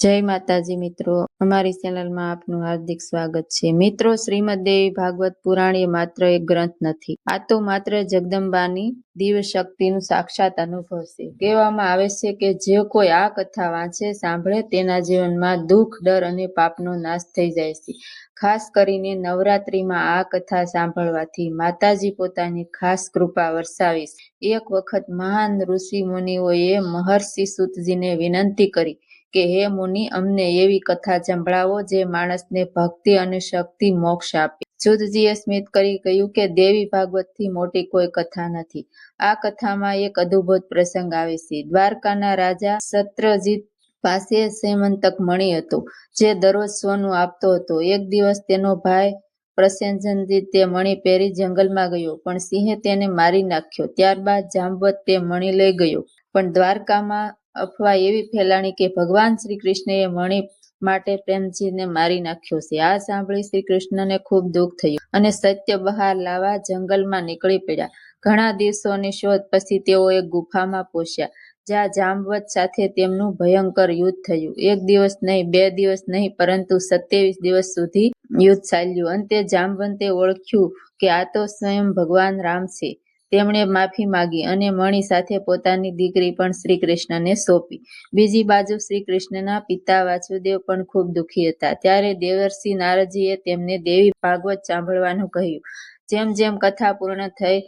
જય માતાજી મિત્રો, અમારી ચેનલમાં આપનું હાર્દિક સ્વાગત છે। મિત્રો, શ્રીમદ દેવી ભાગવત પુરાણ એ માત્ર એક ગ્રંથ નથી, આ તો માત્ર જગદંબાની દિવ્ય શક્તિનું સાક્ષાત અનુભવ છે। કહેવામાં આવે છે કે જે કોઈ આ કથા વાંચે સાંભળે તેના જીવનમાં દુઃખ, ડર અને પાપનો નાશ થઈ જાય છે। ખાસ કરીને નવરાત્રિમાં આ કથા સાંભળવાથી માતાજી પોતાની ખાસ કૃપા વરસાવે છે। એક વખત મહાન ઋષિ મુનિઓએ મહર્ષિ સૂતજીને વિનંતી કરી કે હે મુનિ, અમને એવી કથા સંભળાવો જે માણસને ભક્તિ અને શક્તિ મોક્ષ આપે। સૂતજીએ સ્મિત કરી કહ્યું કે દેવી ભાગવતથી મોટી કોઈ કથા નથી। આ કથામાં એક અદ્ભુત પ્રસંગ આવે છે। દ્વારકાના રાજા સત્રજીત પાસે સેમંતક મણિ હતો, જે દરરોજ સોનું આપતો હતો। એક દિવસ તેનો ભાઈ પ્રસેનજીત તે મણિ પહેરી જંગલમાં ગયો, પણ સિંહે તેને મારી નાખ્યો। ત્યારબાદ જાંબવત તે મણિ લઈ ગયો, પણ દ્વારકામાં અફવા એવી ફેલાણી કે ભગવાન શ્રી કૃષ્ણએ મણિ માટે પ્રેમજીને મારી નાખ્યો છે। આ સાંભળી શ્રી કૃષ્ણને ખૂબ દુઃખ થયું અને સત્ય બહાર લાવવા જંગલમાં નીકળી પડ્યા। ઘણા દિવસોની શોધ પછી તેઓ એક ગુફામાં પહોંચ્યા, જ્યાં જાંબવત સાથે તેમનું ભયંકર યુદ્ધ થયું। એક દિવસ નહીં, 2 દિવસ નહીં, પરંતુ 27 દિવસ સુધી યુદ્ધ ચાલ્યું। અંતે જાંબવંતે ઓળખ્યું કે આ તો સ્વયં ભગવાન રામ છે। તેમણે માફી માંગી અને મણિ સાથે પોતાની દીકરી પણ શ્રી કૃષ્ણને સોંપી। બીજી બાજુ શ્રી કૃષ્ણના પિતા વાસુદેવ પણ ખૂબ દુઃખી હતા। ત્યારે દેવર્ષિ નારદજીએ તેમને દેવી ભાગવત સાંભળવાનું કહ્યું। જેમ જેમ કથા પૂર્ણ થઈ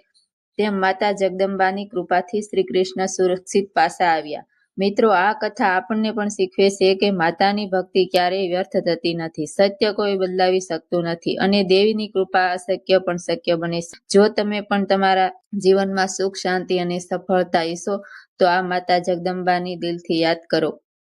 તેમ માતા જગદંબાની કૃપાથી શ્રી કૃષ્ણ સુરક્ષિત પાછા આવ્યા। મિત્રો, આ કથા આપણને પણ શીખવે છે કે માતાની ભક્તિ ક્યારેય વ્યર્થ થતી નથી। સત્ય કોઈ બદલાવી શકતું નથી અને દેવીની કૃપા અશક્ય પણ શક્ય બને છે। જો તમે પણ તમારા જીવનમાં સુખ, શાંતિ અને સફળતા ઈચ્છો તો આ માતા જગદંબાની દિલથી યાદ કરો।